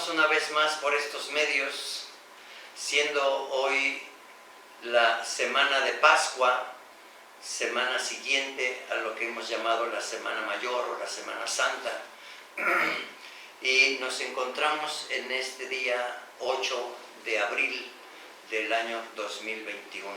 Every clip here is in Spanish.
saludamos una vez más por estos medios, siendo hoy la semana de Pascua, semana siguiente a lo que hemos llamado la Semana Mayor o la Semana Santa. Y nos encontramos en este día 8 de abril del año 2021.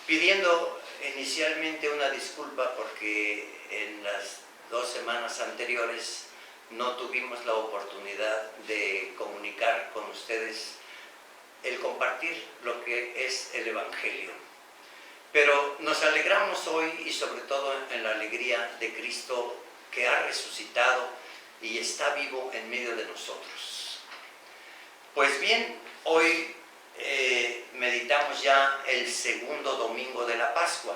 Pidiendo inicialmente una disculpa porque en las 2 semanas anteriores no tuvimos la oportunidad de comunicar con ustedes el compartir lo que es el Evangelio. Pero nos alegramos hoy y sobre todo en la alegría de Cristo que ha resucitado y está vivo en medio de nosotros. Pues bien, hoy meditamos ya el segundo domingo de la Pascua.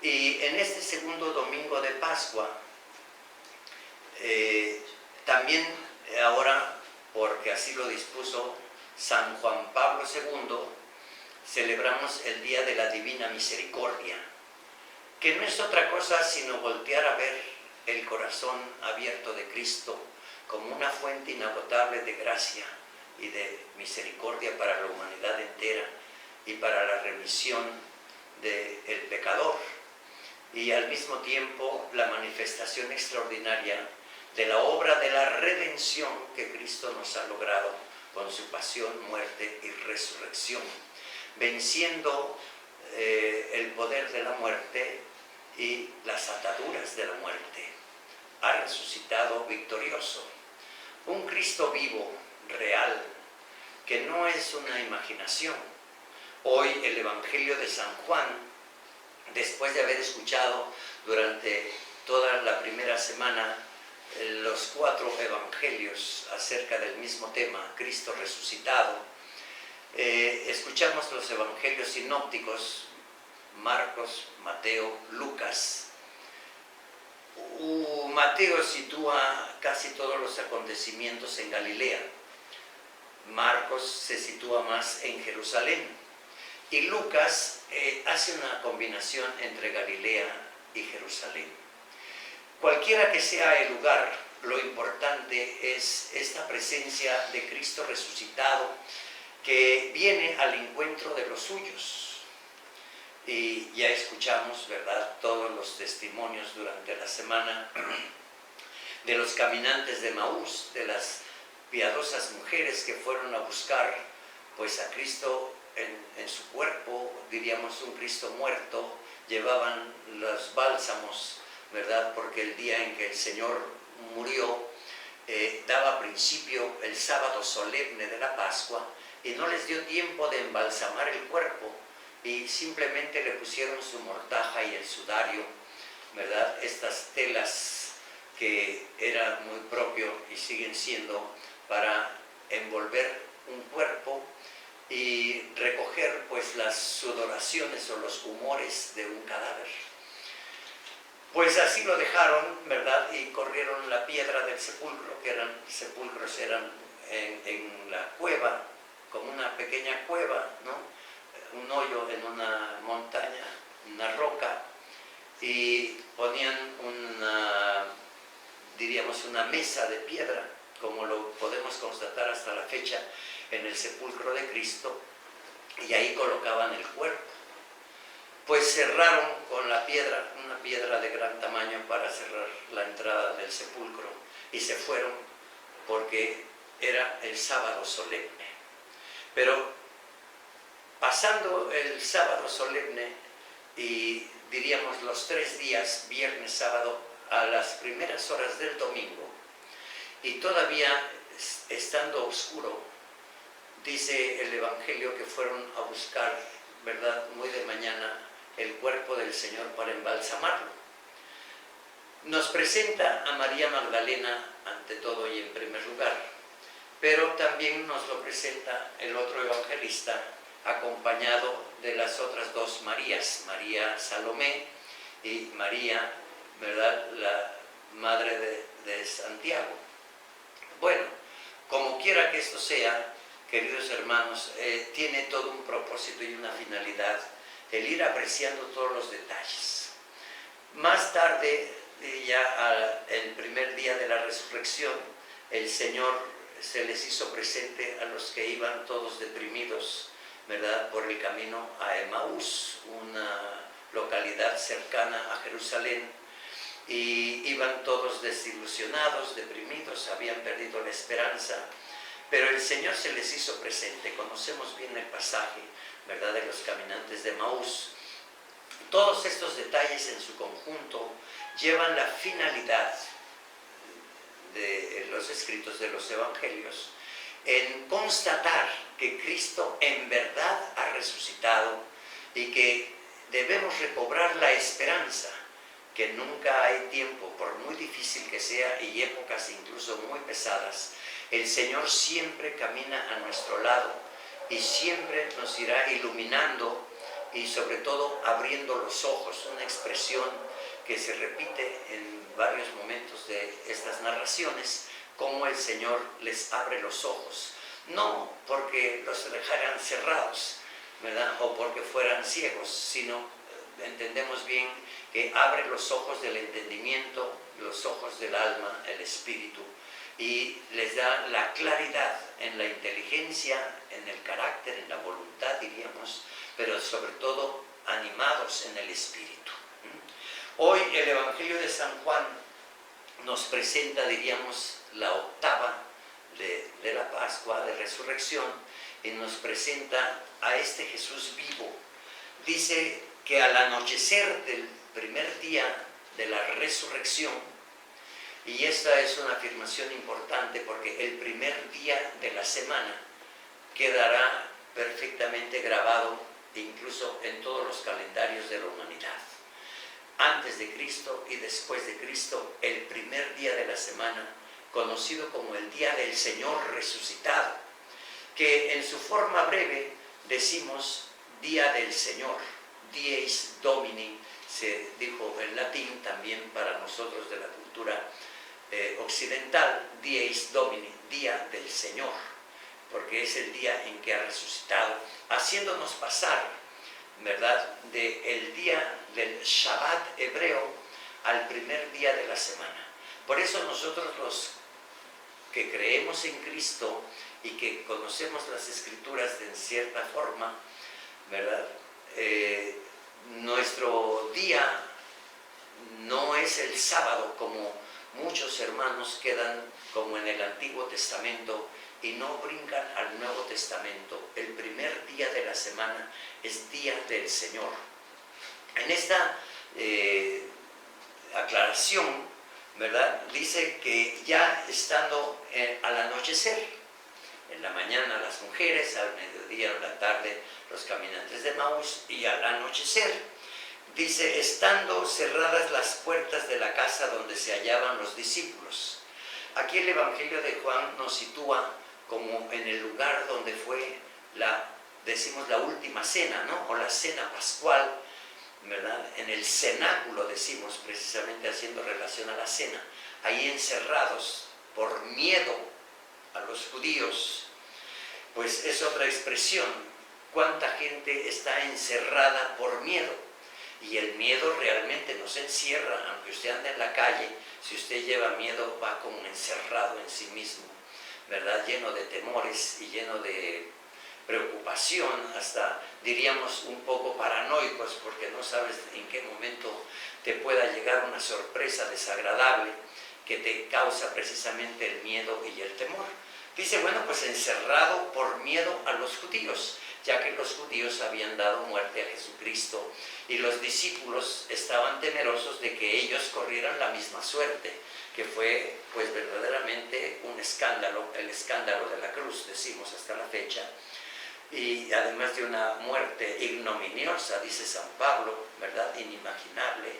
Y en este segundo domingo de Pascua, también ahora, porque así lo dispuso San Juan Pablo II, celebramos el Día de la Divina Misericordia, que no es otra cosa sino voltear a ver el corazón abierto de Cristo como una fuente inagotable de gracia y de misericordia para la humanidad entera y para la remisión del pecador, y al mismo tiempo la manifestación extraordinaria de la obra de la redención que Cristo nos ha logrado con su pasión, muerte y resurrección, venciendo el poder de la muerte y las ataduras de la muerte. Ha resucitado victorioso. Un Cristo vivo, real, que no es una imaginación. Hoy el Evangelio de San Juan, después de haber escuchado durante toda la primera semana los 4 evangelios acerca del mismo tema, Cristo resucitado, escuchamos los evangelios sinópticos, Marcos, Mateo, Lucas. Mateo sitúa casi todos los acontecimientos en Galilea, Marcos se sitúa más en Jerusalén, y Lucas hace una combinación entre Galilea y Jerusalén. Cualquiera que sea el lugar, lo importante es esta presencia de Cristo resucitado que viene al encuentro de los suyos. Y ya escuchamos, ¿verdad?, todos los testimonios durante la semana de los caminantes de Maús, de las piadosas mujeres que fueron a buscar pues a Cristo en su cuerpo, diríamos un Cristo muerto, llevaban los bálsamos, ¿verdad?, porque el día en que el Señor murió daba principio el sábado solemne de la Pascua y no les dio tiempo de embalsamar el cuerpo y simplemente le pusieron su mortaja y el sudario, ¿verdad?, estas telas que era muy propio y siguen siendo para envolver un cuerpo y recoger pues las sudoraciones o los humores de un cadáver. Pues así lo dejaron, ¿verdad?, y corrieron la piedra del sepulcro, que eran sepulcros, eran en la cueva, como una pequeña cueva, ¿no?, un hoyo en una montaña, una roca, y ponían diríamos una mesa de piedra, como lo podemos constatar hasta la fecha en el sepulcro de Cristo, y ahí colocaban el cuerpo. Pues cerraron con la piedra, una piedra de gran tamaño para cerrar la entrada del sepulcro, y se fueron porque era el sábado solemne. Pero pasando el sábado solemne y diríamos los 3 días, viernes, sábado, a las primeras horas del domingo, y todavía estando oscuro, dice el Evangelio que fueron a buscar, ¿verdad?, muy de mañana el cuerpo del Señor para embalsamarlo. Nos presenta a María Magdalena ante todo y en primer lugar, pero también nos lo presenta el otro evangelista acompañado de las otras 2 Marías, María Salomé y María, ¿verdad?, la madre de Santiago. Bueno, como quiera que esto sea, queridos hermanos, tiene todo un propósito y una finalidad, el ir apreciando todos los detalles. Más tarde, ya el primer día de la resurrección, el Señor se les hizo presente a los que iban todos deprimidos, ¿verdad?, por el camino a Emaús, una localidad cercana a Jerusalén, y iban todos desilusionados, deprimidos, habían perdido la esperanza, pero el Señor se les hizo presente. Conocemos bien el pasaje, ¿verdad?, de los caminantes de Emaús. Todos estos detalles en su conjunto llevan la finalidad de los escritos de los evangelios en constatar que Cristo en verdad ha resucitado y que debemos recobrar la esperanza, que nunca hay tiempo, por muy difícil que sea, y épocas incluso muy pesadas, el Señor siempre camina a nuestro lado y siempre nos irá iluminando y sobre todo abriendo los ojos, una expresión que se repite en varios momentos de estas narraciones, como el Señor les abre los ojos, no porque los dejaran cerrados, ¿verdad?, o porque fueran ciegos, sino entendemos bien que abre los ojos del entendimiento, los ojos del alma, el espíritu, y les da la claridad en la inteligencia, en el carácter, en la voluntad, diríamos, pero sobre todo animados en el espíritu. Hoy el Evangelio de San Juan nos presenta, diríamos, la octava de la Pascua, de Resurrección, y nos presenta a este Jesús vivo. Dice que al anochecer del primer día de la Resurrección, y esta es una afirmación importante porque el primer día de la semana quedará perfectamente grabado incluso en todos los calendarios de la humanidad. Antes de Cristo y después de Cristo, el primer día de la semana, conocido como el Día del Señor Resucitado, que en su forma breve decimos Día del Señor, Dies Domini, se dijo en latín también para nosotros de la cultura occidental, Dies Domini, Día del Señor, porque es el día en que ha resucitado, haciéndonos pasar, ¿verdad?, del día del Shabbat hebreo al primer día de la semana. Por eso nosotros los que creemos en Cristo y que conocemos las Escrituras de cierta forma, ¿verdad?, nuestro día no es el sábado, como muchos hermanos quedan como en el Antiguo Testamento y no brincan al Nuevo Testamento. El primer día de la semana es Día del Señor. En esta aclaración, ¿verdad?, dice que ya estando al anochecer, en la mañana las mujeres, al mediodía o la tarde los caminantes de Emaús, y al anochecer, dice, estando cerradas las puertas de la casa donde se hallaban los discípulos. Aquí el Evangelio de Juan nos sitúa como en el lugar donde fue decimos la última cena, ¿no?, o la cena pascual, ¿verdad?, en el cenáculo decimos, precisamente haciendo relación a la cena, ahí encerrados por miedo a los judíos. Pues es otra expresión, cuánta gente está encerrada por miedo, y el miedo realmente nos encierra. Aunque usted ande en la calle, si usted lleva miedo, va como encerrado en sí mismo, ¿verdad?, lleno de temores y lleno de preocupación, hasta diríamos un poco paranoicos, porque no sabes en qué momento te pueda llegar una sorpresa desagradable que te causa precisamente el miedo y el temor. Dice, bueno, pues encerrado por miedo a los judíos, ya que los judíos habían dado muerte a Jesucristo y los discípulos estaban temerosos de que ellos corrieran la misma suerte, que fue pues verdaderamente un escándalo, el escándalo de la cruz, decimos hasta la fecha, y además de una muerte ignominiosa, dice San Pablo, ¿verdad?, inimaginable,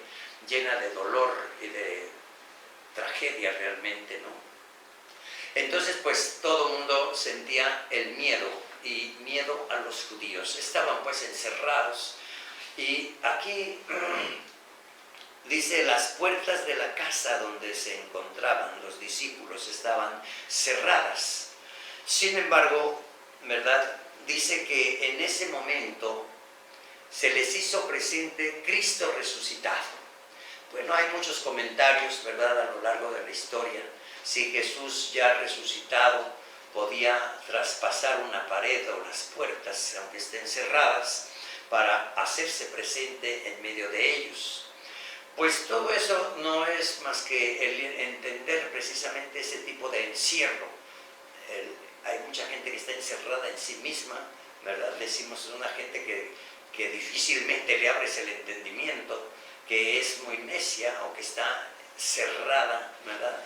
llena de dolor y de tragedia realmente, ¿no? Entonces, pues todo el mundo sentía el miedo, y miedo a los judíos. Estaban pues encerrados, y aquí dice, las puertas de la casa donde se encontraban los discípulos estaban cerradas. Sin embargo, ¿verdad?, dice que en ese momento se les hizo presente Cristo resucitado. Bueno, hay muchos comentarios, ¿verdad?, a lo largo de la historia si Jesús ya resucitado podía traspasar una pared o las puertas, aunque estén cerradas, para hacerse presente en medio de ellos. Pues todo eso no es más que el entender precisamente ese tipo de encierro. Hay mucha gente que está encerrada en sí misma, ¿verdad? Decimos una gente que difícilmente le abres el entendimiento, que es muy necia o que está cerrada, ¿verdad?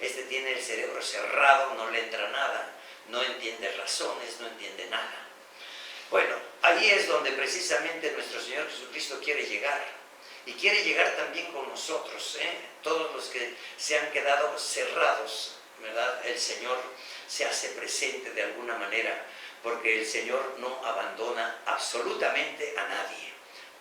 Este tiene el cerebro cerrado, no le entra nada, no entiende razones, no entiende nada. Bueno, ahí es donde precisamente nuestro Señor Jesucristo quiere llegar. Y quiere llegar también con nosotros, todos los que se han quedado cerrados, ¿verdad? El Señor se hace presente de alguna manera, porque el Señor no abandona absolutamente a nadie,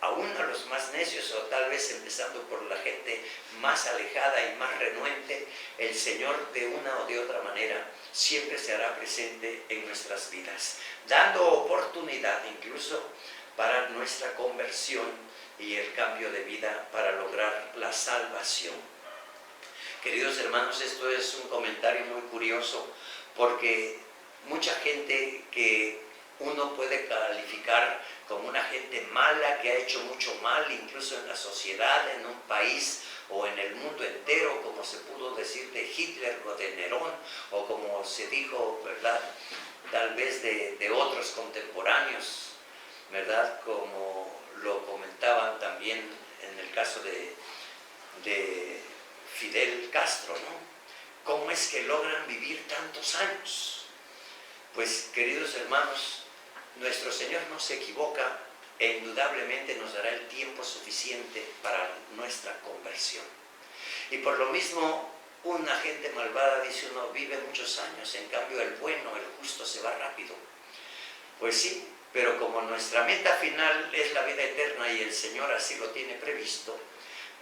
aún a los más necios, o tal vez empezando por la gente más alejada y más renuente. El Señor de una o de otra manera siempre se hará presente en nuestras vidas, dando oportunidad incluso para nuestra conversión y el cambio de vida para lograr la salvación. Queridos hermanos, esto es un comentario muy curioso, porque mucha gente que uno puede calificar como una gente mala, que ha hecho mucho mal, incluso en la sociedad, en un país o en el mundo entero, como se pudo decir de Hitler o de Nerón, o como se dijo, ¿verdad?, tal vez de otros contemporáneos, ¿verdad?, como lo comentaban también en el caso de Fidel Castro, ¿no? ¿Cómo es que logran vivir tantos años? Pues, queridos hermanos, nuestro Señor no se equivoca e indudablemente nos dará el tiempo suficiente para nuestra conversión. Y por lo mismo, una gente malvada, dice uno, vive muchos años, en cambio el bueno, el justo se va rápido. Pues sí, pero como nuestra meta final es la vida eterna y el Señor así lo tiene previsto,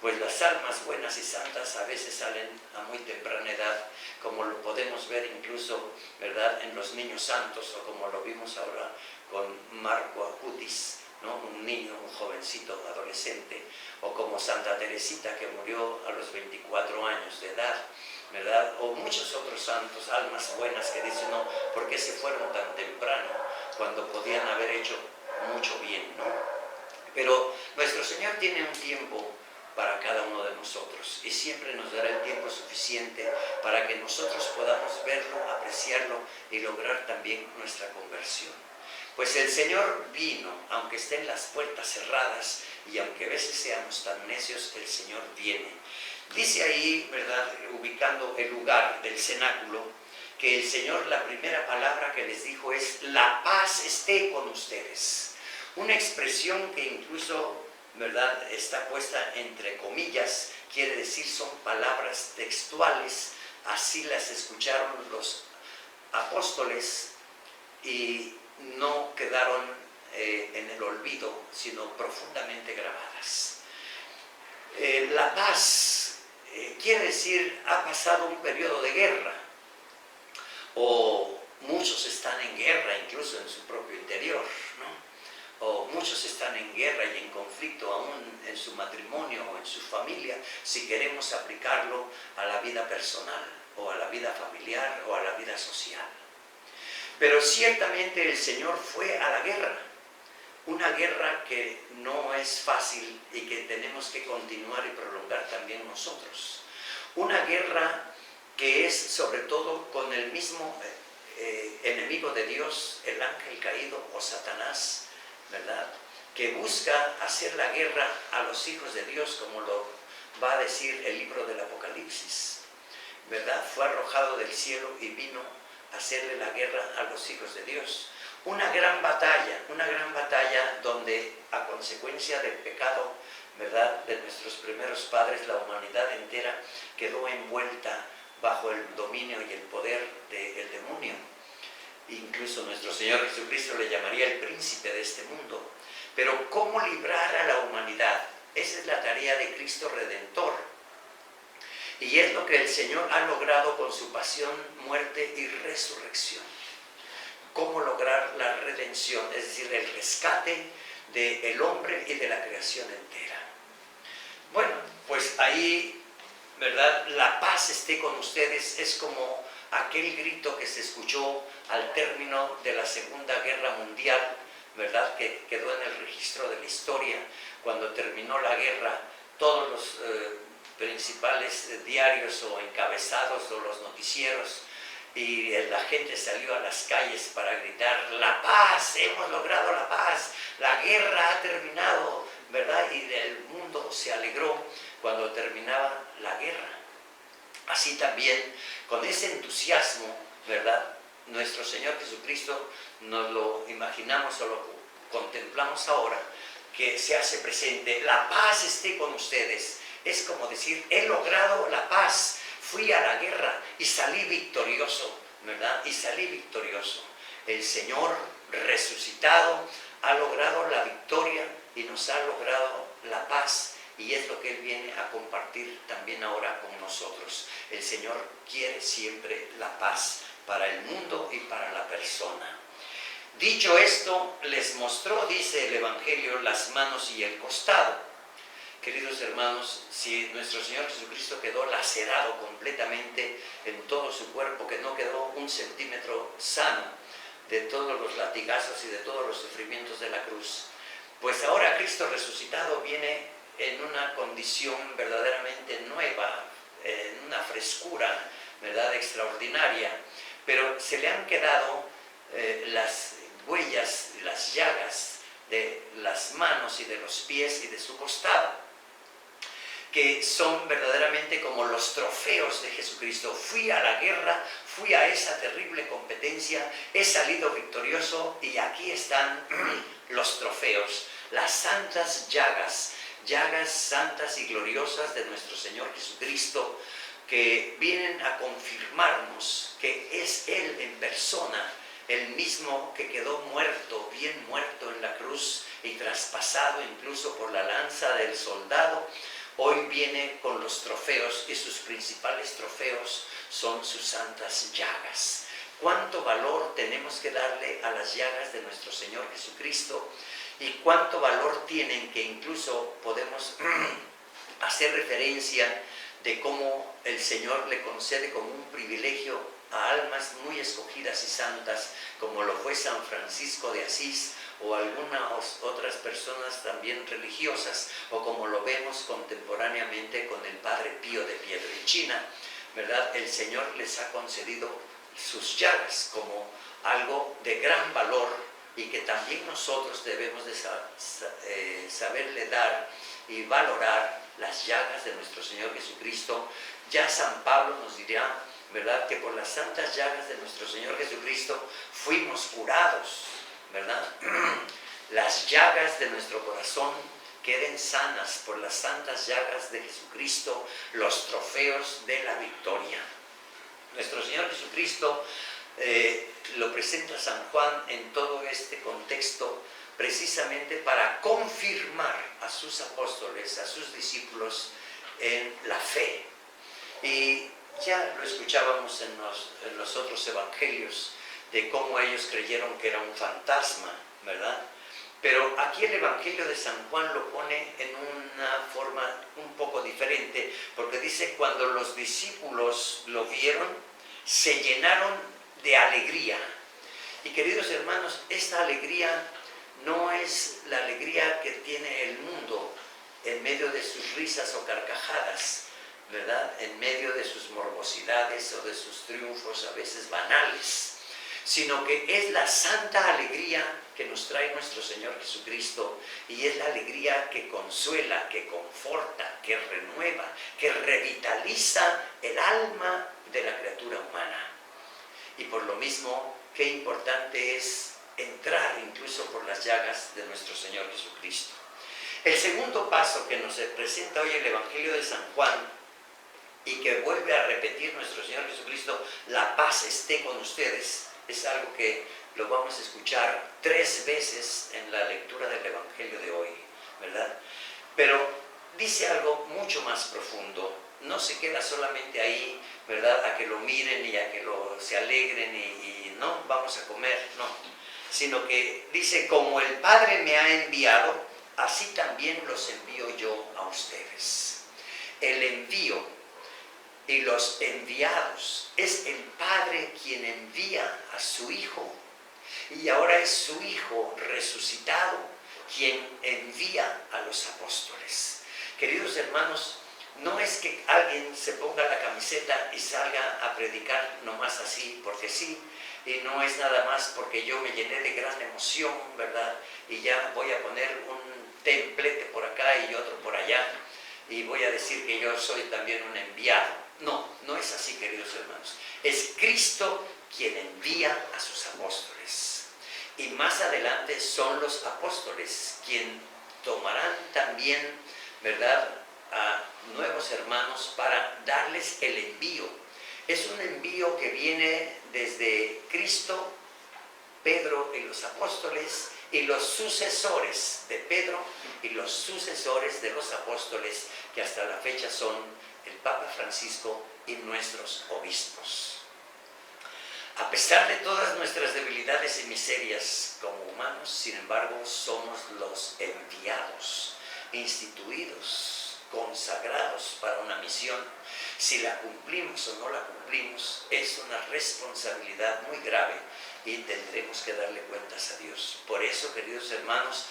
pues las almas buenas y santas a veces salen a muy temprana edad, como lo podemos ver incluso, ¿verdad?, en los niños santos, o como lo vimos ahora con Marco Acutis, ¿no?, un niño, un jovencito adolescente, o como Santa Teresita, que murió a los 24 años de edad, ¿verdad?, o muchos otros santos, almas buenas que dicen, no, ¿por qué se fueron tan temprano cuando podían haber hecho mucho bien, ¿no? Pero nuestro Señor tiene un tiempo para cada uno de nosotros, y siempre nos dará el tiempo suficiente para que nosotros podamos verlo, apreciarlo y lograr también nuestra conversión. Pues el Señor vino, aunque estén las puertas cerradas y aunque a veces seamos tan necios, el Señor viene. Dice ahí, ¿verdad?, ubicando el lugar del cenáculo, que el Señor, la primera palabra que les dijo es: la paz esté con ustedes. Una expresión que incluso, ¿verdad?, está puesta entre comillas, quiere decir son palabras textuales, así las escucharon los apóstoles y no quedaron en el olvido, sino profundamente grabadas. La paz quiere decir, ha pasado un periodo de guerra, o muchos están en guerra incluso en su propio interior, ¿no? O muchos están en guerra y en conflicto aún en su matrimonio o en su familia, si queremos aplicarlo a la vida personal o a la vida familiar o a la vida social. Pero ciertamente el Señor fue a la guerra, una guerra que no es fácil y que tenemos que continuar y prolongar también nosotros. Una guerra que es sobre todo con el mismo enemigo de Dios, el ángel caído o Satanás, ¿verdad?, que busca hacer la guerra a los hijos de Dios, como lo va a decir el libro del Apocalipsis, ¿verdad? Fue arrojado del cielo y vino a hacerle la guerra a los hijos de Dios. Una gran batalla donde a consecuencia del pecado, ¿verdad?, de nuestros primeros padres, la humanidad entera quedó envuelta bajo el dominio y el poder del demonio. Incluso nuestro Señor Jesucristo le llamaría el príncipe de este mundo. Pero ¿cómo librar a la humanidad? Esa es la tarea de Cristo Redentor. Y es lo que el Señor ha logrado con su pasión, muerte y resurrección. ¿Cómo lograr la redención? Es decir, el rescate del hombre y de la creación entera. Bueno, pues ahí ¿verdad? La paz esté con ustedes, es como aquel grito que se escuchó al término de la Segunda Guerra Mundial, ¿verdad? Que quedó en el registro de la historia. Cuando terminó la guerra, todos los principales diarios o encabezados o los noticieros, y la gente salió a las calles para gritar: la paz, hemos logrado la paz, la guerra ha terminado, ¿verdad? Y el mundo se alegró cuando terminaba la guerra. Así también, con ese entusiasmo, ¿verdad? Nuestro Señor Jesucristo, nos lo imaginamos o lo contemplamos ahora, que se hace presente: la paz esté con ustedes. Es como decir, he logrado la paz, fui a la guerra y salí victorioso, ¿verdad? Y salí victorioso. El Señor resucitado ha logrado la victoria y nos ha logrado la paz. Y es lo que Él viene a compartir también ahora con nosotros. El Señor quiere siempre la paz para el mundo y para la persona. Dicho esto, les mostró, dice el Evangelio, las manos y el costado. Queridos hermanos, si nuestro Señor Jesucristo quedó lacerado completamente en todo su cuerpo, que no quedó un centímetro sano de todos los latigazos y de todos los sufrimientos de la cruz, pues ahora Cristo resucitado viene en una condición verdaderamente nueva, en una frescura, ¿verdad?, extraordinaria, pero se le han quedado las huellas, las llagas de las manos y de los pies y de su costado, que son verdaderamente como los trofeos de Jesucristo. Fui a la guerra, fui a esa terrible competencia, he salido victorioso y aquí están los trofeos, las santas llagas, llagas santas y gloriosas de nuestro Señor Jesucristo, que vienen a confirmarnos que es Él en persona, el mismo que quedó muerto, bien muerto en la cruz y traspasado incluso por la lanza del soldado. Hoy viene con los trofeos, y sus principales trofeos son sus santas llagas. ¿Cuánto valor tenemos que darle a las llagas de nuestro Señor Jesucristo? Y cuánto valor tienen, que incluso podemos hacer referencia de cómo el Señor le concede como un privilegio a almas muy escogidas y santas, como lo fue San Francisco de Asís, o algunas otras personas también religiosas, o como lo vemos contemporáneamente con el Padre Pío de Pietrelcina, ¿verdad? El Señor les ha concedido sus llagas como algo de gran valor, y que también nosotros debemos de saberle dar y valorar las llagas de nuestro Señor Jesucristo. Ya San Pablo nos dirá, ¿verdad?, que por las santas llagas de nuestro Señor Jesucristo fuimos curados, ¿verdad? Las llagas de nuestro corazón queden sanas por las santas llagas de Jesucristo, los trofeos de la victoria. Nuestro Señor Jesucristo lo presenta San Juan en todo este contexto, precisamente para confirmar a sus apóstoles, a sus discípulos, en la fe. Y ya lo escuchábamos en los otros evangelios, de cómo ellos creyeron que era un fantasma, ¿verdad? Pero aquí el Evangelio de San Juan lo pone en una forma un poco diferente, porque dice: cuando los discípulos lo vieron, se llenaron de alegría. Y queridos hermanos, esta alegría no es la alegría que tiene el mundo en medio de sus risas o carcajadas, ¿verdad?, en medio de sus morbosidades o de sus triunfos a veces banales, sino que es la santa alegría que nos trae nuestro Señor Jesucristo, y es la alegría que consuela, que conforta, que renueva, que revitaliza el alma de la criatura humana. Y por lo mismo, qué importante es entrar incluso por las llagas de nuestro Señor Jesucristo. El segundo paso que nos presenta hoy el Evangelio de San Juan, y que vuelve a repetir nuestro Señor Jesucristo: la paz esté con ustedes, es algo que lo vamos a escuchar 3 veces en la lectura del Evangelio de hoy, ¿verdad? Pero dice algo mucho más profundo. No se queda solamente ahí, ¿verdad?, a que lo miren y a que se alegren y no, vamos a comer, no. Sino que dice: como el Padre me ha enviado, así también los envío yo a ustedes. El envío y los enviados. Es el Padre quien envía a su Hijo. Y ahora es su Hijo resucitado quien envía a los apóstoles. Queridos hermanos, no es que alguien se ponga la camiseta y salga a predicar nomás así porque sí, y no es nada más porque yo me llené de gran emoción, ¿verdad? Y ya voy a poner un templete por acá y otro por allá, y voy a decir que yo soy también un enviado. No, no es así, queridos hermanos. Es Cristo quien envía a sus apóstoles. Y más adelante son los apóstoles quien tomarán también, ¿verdad?, a nuevos hermanos para darles el envío. Es un envío que viene desde Cristo, Pedro y los apóstoles, y los sucesores de Pedro y los sucesores de los apóstoles, que hasta la fecha son el Papa Francisco y nuestros obispos. A pesar de todas nuestras debilidades y miserias como humanos, sin embargo, somos los enviados, instituidos, consagrados para una misión. Si la cumplimos o no la cumplimos, es una responsabilidad muy grave y tendremos que darle cuentas a Dios. Por eso, queridos hermanos,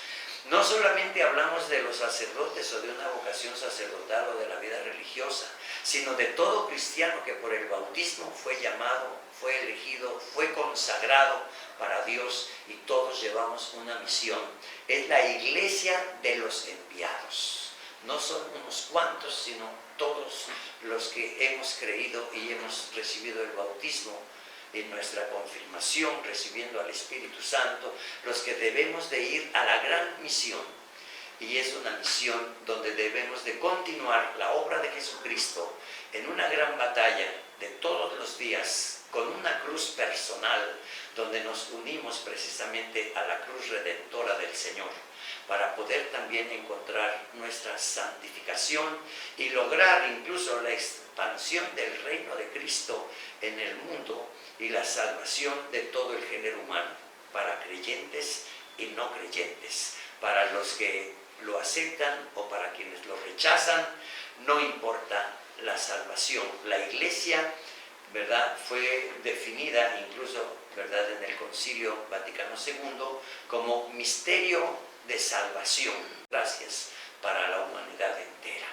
no solamente hablamos de los sacerdotes o de una vocación sacerdotal o de la vida religiosa, sino de todo cristiano que por el bautismo fue llamado, fue elegido, fue consagrado para Dios, y todos llevamos una misión. Es la iglesia de los enviados. No son unos cuantos, sino todos los que hemos creído y hemos recibido el bautismo en nuestra confirmación, recibiendo al Espíritu Santo, los que debemos de ir a la gran misión. Y es una misión donde debemos de continuar la obra de Jesucristo en una gran batalla de todos los días, con una cruz personal, donde nos unimos precisamente a la cruz redentora del Señor, para poder también encontrar nuestra santificación y lograr incluso la expansión del reino de Cristo en el mundo y la salvación de todo el género humano, para creyentes y no creyentes, para los que lo aceptan o para quienes lo rechazan. No importa la salvación. La iglesia, ¿verdad?, fue definida incluso, ¿verdad?, en el Concilio Vaticano II como misterio de salvación. Gracias para la humanidad entera.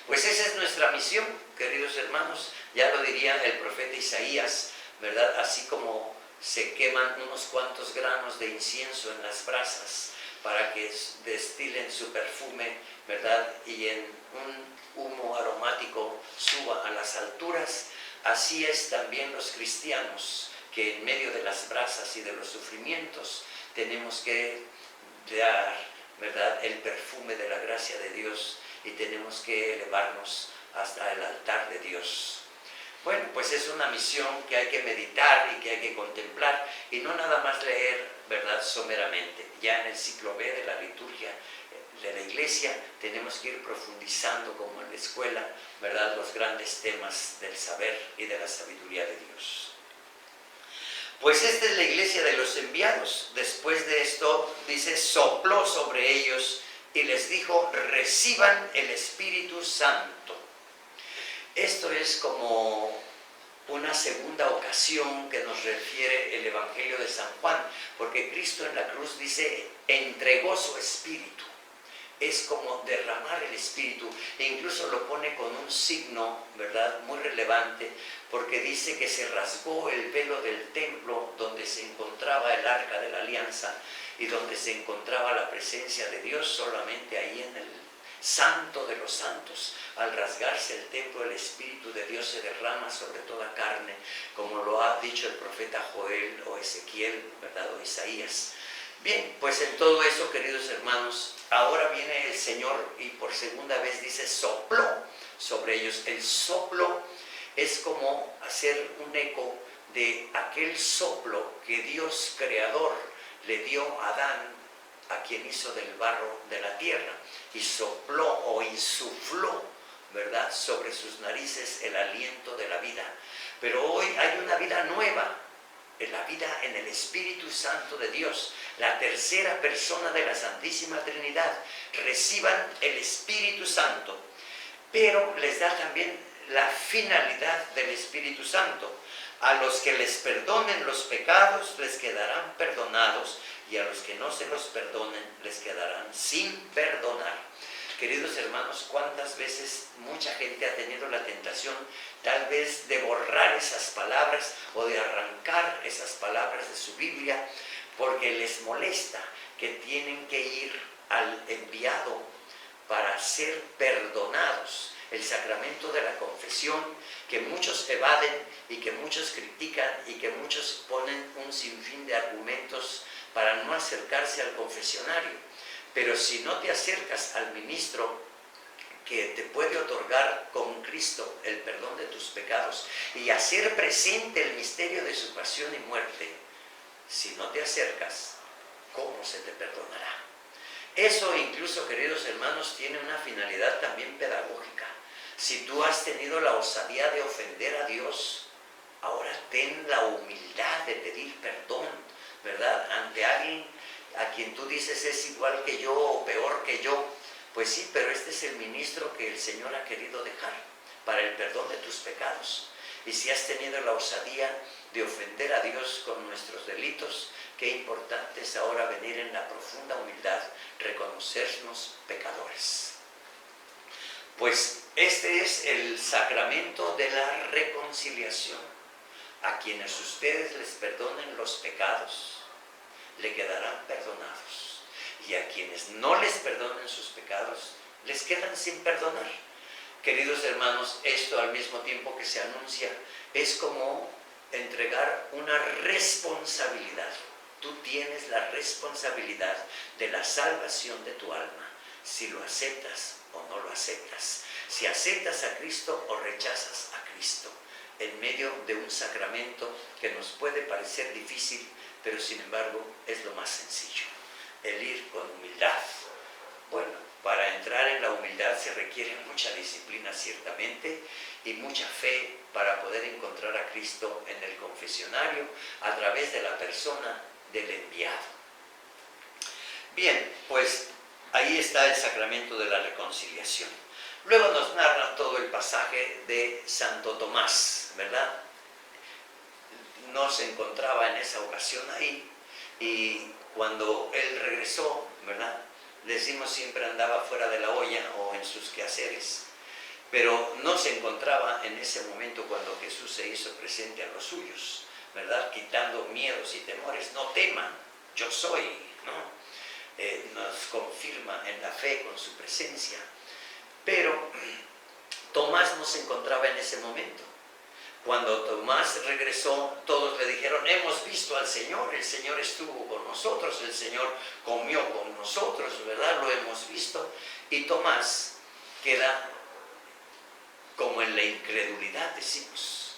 Pues esa es nuestra misión, queridos hermanos. Ya lo diría el profeta Isaías, ¿verdad? Así como se queman unos cuantos granos de incienso en las brasas para que destilen su perfume, ¿verdad?, y en un humo aromático suba a las alturas, así es también los cristianos, que en medio de las brasas y de los sufrimientos tenemos que dar, ¿verdad?, el perfume de la gracia de Dios, y tenemos que elevarnos hasta el altar de Dios. Bueno, pues es una misión que hay que meditar y que hay que contemplar, y no nada más leer, ¿verdad?, someramente. Ya en el ciclo B de la liturgia de la iglesia tenemos que ir profundizando, como en la escuela, ¿verdad?, los grandes temas del saber y de la sabiduría de Dios. Pues esta es la iglesia de los enviados. Después de esto, dice, sopló sobre ellos y les dijo, reciban el Espíritu Santo. Esto es como una segunda ocasión que nos refiere el Evangelio de San Juan, porque Cristo en la cruz dice, entregó su Espíritu. Es como derramar el Espíritu, e incluso lo pone con un signo, ¿verdad?, muy relevante, porque dice que se rasgó el velo del templo donde se encontraba el arca de la alianza y donde se encontraba la presencia de Dios. Solamente ahí en el Santo de los Santos, al rasgarse el templo, el Espíritu de Dios se derrama sobre toda carne, como lo ha dicho el profeta Joel o Ezequiel, ¿verdad?, o Isaías. Bien, pues en todo eso, queridos hermanos, ahora viene el Señor y por segunda vez dice, sopló sobre ellos. El soplo es como hacer un eco de aquel soplo que Dios creador le dio a Adán, a quien hizo del barro de la tierra, y sopló o insufló, ¿verdad?, sobre sus narices el aliento de la vida. Pero hoy hay una vida nueva, la vida en el Espíritu Santo de Dios, la tercera persona de la Santísima Trinidad. Reciban el Espíritu Santo, pero les da también la finalidad del Espíritu Santo. A los que les perdonen los pecados les quedarán perdonados, y a los que no se los perdonen les quedarán sin perdonar. Queridos hermanos, ¿cuántas veces mucha gente ha tenido la tentación tal vez de borrar esas palabras o de arrancar esas palabras de su Biblia porque les molesta que tienen que ir al enviado para ser perdonados? El sacramento de la confesión, que muchos evaden y que muchos critican y que muchos ponen un sinfín de argumentos para no acercarse al confesionario. Pero si no te acercas al ministro que te puede otorgar con Cristo el perdón de tus pecados y hacer presente el misterio de su pasión y muerte, si no te acercas, ¿cómo se te perdonará? Eso incluso, queridos hermanos, tiene una finalidad también pedagógica. Si tú has tenido la osadía de ofender a Dios, ahora ten la humildad de pedir perdón, ¿verdad? Ante alguien a quien tú dices es igual que yo o peor que yo. Pues sí, pero este es el ministro que el Señor ha querido dejar para el perdón de tus pecados. Y si has tenido la osadía de ofender a Dios con nuestros delitos, qué importante es ahora venir en la profunda humildad, reconocernos pecadores. Pues este es el sacramento de la reconciliación. A quienes ustedes les perdonen los pecados, le quedarán perdonados. Y a quienes no les perdonen sus pecados, les quedan sin perdonar. Queridos hermanos, esto al mismo tiempo que se anuncia, es como entregar una responsabilidad. Tú tienes la responsabilidad de la salvación de tu alma, si lo aceptas o no lo aceptas, si aceptas a Cristo o rechazas a Cristo, en medio de un sacramento que nos puede parecer difícil, pero sin embargo es lo más sencillo, el ir con humildad. Bueno, para entrar en la humildad se requiere mucha disciplina ciertamente y mucha fe para poder encontrar a Cristo en el confesionario a través de la persona del enviado. Bien, pues ahí está el sacramento de la reconciliación. Luego nos narra todo el pasaje de Santo Tomás, ¿verdad? No se encontraba en esa ocasión ahí, y cuando él regresó, ¿verdad? Decimos siempre andaba fuera de la olla o en sus quehaceres, pero no se encontraba en ese momento cuando Jesús se hizo presente a los suyos, ¿verdad? Quitando miedos y temores. No teman, yo soy, ¿no? Nos confirma en la fe con su presencia. Pero Tomás no se encontraba en ese momento. Cuando Tomás regresó, todos le dijeron, hemos visto al Señor, el Señor estuvo con nosotros, el Señor comió con nosotros, ¿verdad? Lo hemos visto. Y Tomás queda como en la incredulidad, decimos.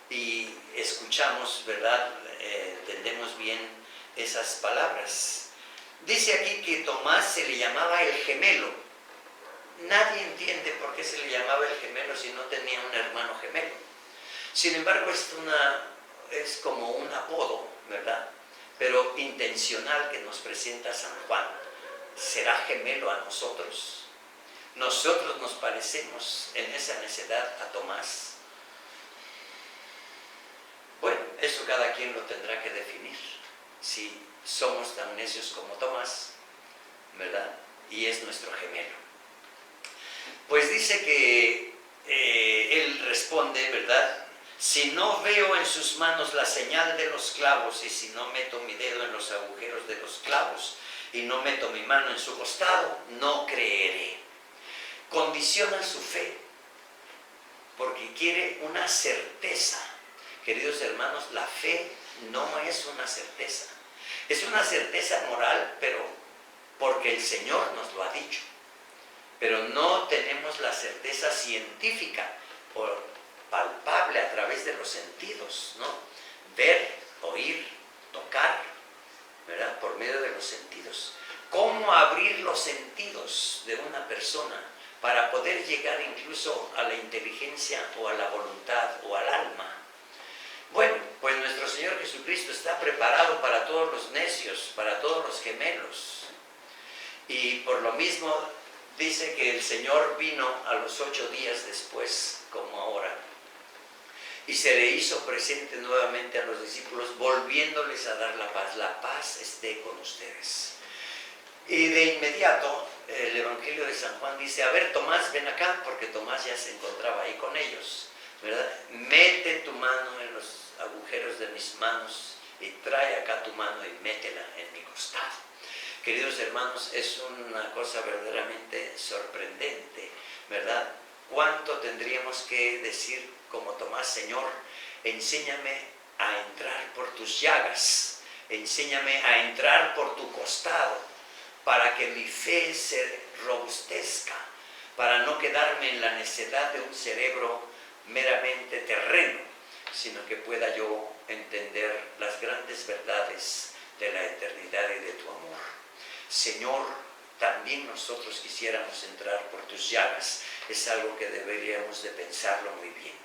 Y escuchamos, ¿verdad? Entendemos bien esas palabras. Dice aquí que Tomás se le llamaba el gemelo. Nadie entiende por qué se le llamaba el gemelo si no tenía un hermano gemelo. Sin embargo, es como un apodo, ¿verdad? Pero intencional que nos presenta San Juan. ¿Será gemelo a nosotros? Nosotros nos parecemos en esa necedad a Tomás. Bueno, eso cada quien lo tendrá que definir. Si somos tan necios como Tomás, ¿verdad? Y es nuestro gemelo. Pues dice que él responde, ¿verdad? Si no veo en sus manos la señal de los clavos y si no meto mi dedo en los agujeros de los clavos y no meto mi mano en su costado, no creeré. Condiciona su fe porque quiere una certeza. Queridos hermanos, la fe no es una certeza. Es una certeza moral, pero porque el Señor nos lo ha dicho. Pero no tenemos la certeza científica o palpable a través de los sentidos, ¿no? Ver, oír, tocar, ¿verdad? Por medio de los sentidos. ¿Cómo abrir los sentidos de una persona para poder llegar incluso a la inteligencia o a la voluntad o al alma? Bueno, pues nuestro Señor Jesucristo está preparado para todos los necios, para todos los gemelos. Y por lo mismo dice que el Señor vino a los 8 días después, como ahora, y se le hizo presente nuevamente a los discípulos, volviéndoles a dar la paz. La paz esté con ustedes. Y de inmediato el Evangelio de San Juan dice, a ver, Tomás, ven acá, porque Tomás ya se encontraba ahí con ellos, ¿verdad? Mete tu mano en los agujeros de mis manos y trae acá tu mano y métela en mi costado. Queridos hermanos, es una cosa verdaderamente sorprendente, ¿verdad? ¿Cuánto tendríamos que decir como Tomás, Señor, enséñame a entrar por tus llagas, enséñame a entrar por tu costado, para que mi fe se robustezca, para no quedarme en la necedad de un cerebro meramente terreno, sino que pueda yo entender las grandes verdades de la eternidad y de tu amor. Señor, también nosotros quisiéramos entrar por tus llagas. Es algo que deberíamos de pensarlo muy bien.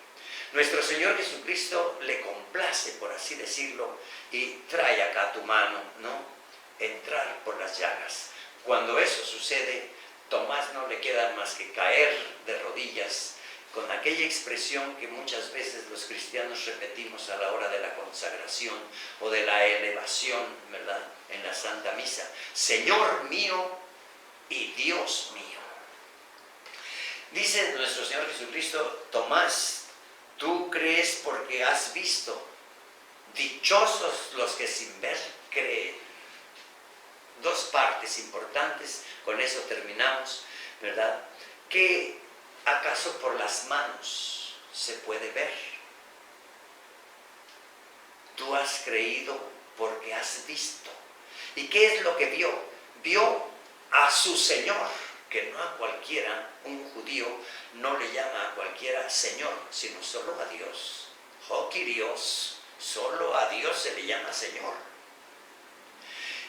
Nuestro Señor Jesucristo le complace, por así decirlo, y trae acá tu mano, ¿no? Entrar por las llagas. Cuando eso sucede, Tomás no le queda más que caer de rodillas con aquella expresión que muchas veces los cristianos repetimos a la hora de la consagración o de la elevación, ¿verdad?, en la Santa Misa. Señor mío y Dios mío. Dice nuestro Señor Jesucristo, Tomás, tú crees porque has visto. Dichosos los que sin ver creen. Dos partes importantes, con eso terminamos, ¿verdad? ¿Qué acaso por las manos se puede ver? Tú has creído porque has visto. ¿Y qué es lo que vio? Vio a su Señor, que no a cualquiera, un judío no le llama a cualquiera Señor, sino solo a Dios. Oh, Kyrios, solo a Dios se le llama Señor.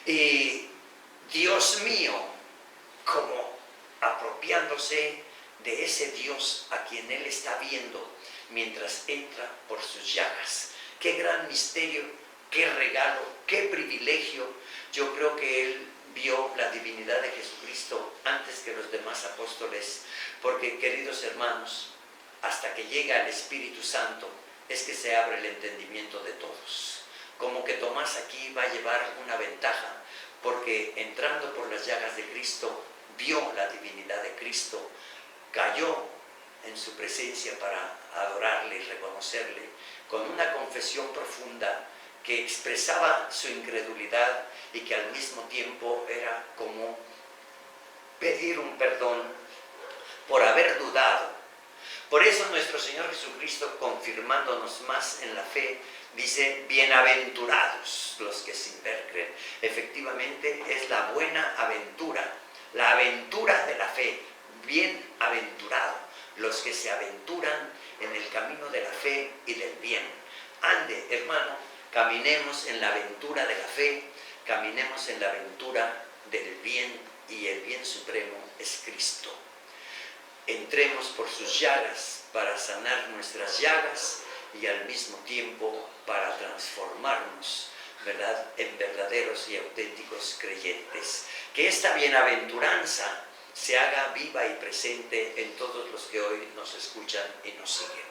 Y Dios mío, como apropiándose de ese Dios a quien él está viendo mientras entra por sus llagas. Qué gran misterio, qué regalo, qué privilegio. Yo creo que él vio la divinidad de Jesucristo antes que los demás apóstoles, porque, queridos hermanos, hasta que llega el Espíritu Santo es que se abre el entendimiento de todos. Como que Tomás aquí va a llevar una ventaja, porque entrando por las llagas de Cristo, vio la divinidad de Cristo, cayó en su presencia para adorarle y reconocerle, con una confesión profunda que expresaba su incredulidad y que al mismo tiempo era como pedir un perdón por haber dudado. Por eso nuestro Señor Jesucristo, confirmándonos más en la fe, dice, bienaventurados los que sin ver creen. Efectivamente es la buena aventura, la aventura de la fe. Bienaventurado los que se aventuran en el camino de la fe y del bien. Ande, hermano, caminemos en la aventura de la fe, caminemos en la aventura del bien, y el bien supremo es Cristo. Entremos por sus llagas para sanar nuestras llagas y al mismo tiempo para transformarnos, ¿verdad?, en verdaderos y auténticos creyentes. Que esta bienaventuranza se haga viva y presente en todos los que hoy nos escuchan y nos siguen.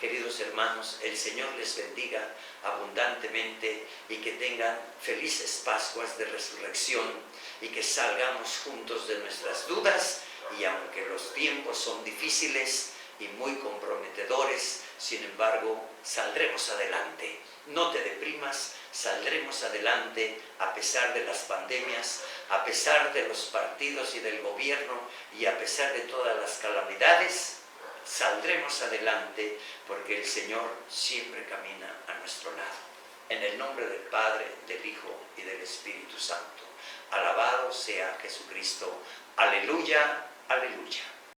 Queridos hermanos, el Señor les bendiga abundantemente y que tengan felices Pascuas de Resurrección y que salgamos juntos de nuestras dudas, y aunque los tiempos son difíciles y muy comprometedores, sin embargo, saldremos adelante. No te deprimas, saldremos adelante a pesar de las pandemias, a pesar de los partidos y del gobierno y a pesar de todas las calamidades. Saldremos adelante porque el Señor siempre camina a nuestro lado. En el nombre del Padre, del Hijo y del Espíritu Santo. Alabado sea Jesucristo. Aleluya, aleluya.